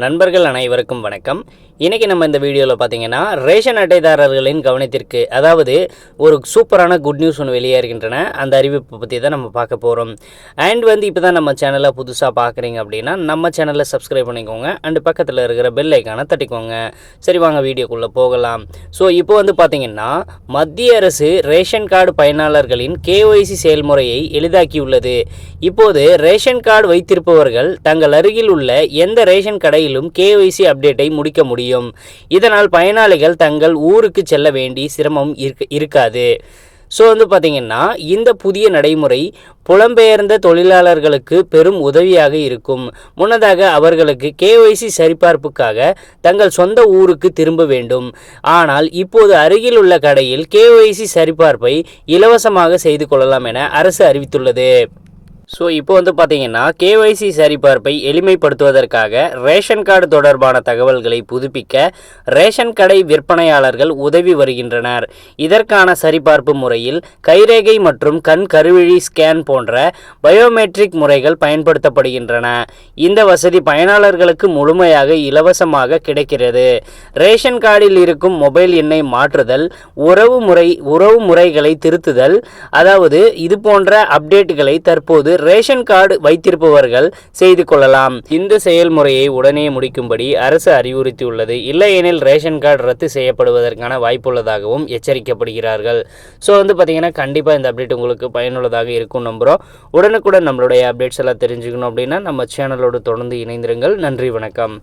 நண்பர்கள் அனைவருக்கும் வணக்கம். இன்றைக்கி நம்ம இந்த வீடியோவில் பார்த்தீங்கன்னா ரேஷன் அட்டைதாரர்களின் கவனத்திற்கு, அதாவது ஒரு சூப்பரான குட் நியூஸ் ஒன்று வெளியே இருக்கின்றன. அந்த அறிவிப்பை பற்றி தான் நம்ம பார்க்க போகிறோம். இப்போ தான் நம்ம சேனலை புதுசாக பார்க்குறீங்க அப்படின்னா நம்ம சேனலை சப்ஸ்கிரைப் பண்ணிக்கோங்க. பக்கத்தில் இருக்கிற பெல் ஐக்கானை தட்டிக்கோங்க. சரி, வாங்க வீடியோக்குள்ளே போகலாம். இப்போ பார்த்தீங்கன்னா மத்திய அரசு ரேஷன் கார்டு பயனாளர்களின் கேஒய்சி செயல்முறையை எளிதாக்கியுள்ளது. இப்போது ரேஷன் கார்டு வைத்திருப்பவர்கள் தங்கள் அருகில் உள்ள எந்த ரேஷன் கடையிலும் கேஒய்சி அப்டேட்டை முடிக்க முடியும். இதனால் பயனாளிகள் தங்கள் ஊருக்கு செல்ல வேண்டி சிரமம் இருக்காது. பார்த்தீங்கன்னா இந்த புதிய நடைமுறை புலம்பெயர்ந்த தொழிலாளர்களுக்கு பெரும் உதவியாக இருக்கும். முன்னதாக அவர்களுக்கு கேஒய்சி சரிபார்ப்புக்காக தங்கள் சொந்த ஊருக்கு திரும்ப வேண்டும். ஆனால் இப்போது அருகில் உள்ள கடையில் கேஒய்சி சரிபார்ப்பை இலவசமாக செய்து கொள்ளலாம் என அரசு அறிவித்துள்ளது. இப்போ பார்த்தீங்கன்னா கேஒய்சி சரிபார்ப்பை எளிமைப்படுத்துவதற்காக ரேஷன் கார்டு தொடர்பான தகவல்களை புதுப்பிக்க ரேஷன் கடை விற்பனையாளர்கள் உதவி வருகின்றனர். இதற்கான சரிபார்ப்பு முறையில் கைரேகை மற்றும் கண் கருவிழி ஸ்கேன் போன்ற பயோமெட்ரிக் முறைகள் பயன்படுத்தப்படுகின்றன. இந்த வசதி பயனாளர்களுக்கு முழுமையாக இலவசமாக கிடைக்கிறது. ரேஷன் கார்டில் இருக்கும் மொபைல் எண்ணை மாற்றுதல், உறவு முறைகளை திருத்துதல், அதாவது இது போன்ற அப்டேட்டுகளை தற்போது ரேஷன் கார்டு வைத்திருப்பவர்கள் செய்து கொள்ளலாம். இந்த செயல்முறையை உடனே முடிக்கும்படி அரசு அறிவுறுத்தியுள்ளது. இல்லையெனில் ரேஷன் கார்டு ரத்து செய்யப்படுவதற்கான வாய்ப்புள்ளதாகவும் எச்சரிக்கப்படுகிறார்கள். பார்த்தீங்கன்னா கண்டிப்பாக இந்த அப்டேட் உங்களுக்கு பயனுள்ளதாக இருக்கும் நம்புகிறோம். உடனுக்குடன் நம்மளுடைய அப்டேட்ஸ் எல்லாம் தெரிஞ்சுக்கணும் அப்படின்னா நம்ம சேனலோடு தொடர்ந்து இணைந்திருங்கள். நன்றி, வணக்கம்.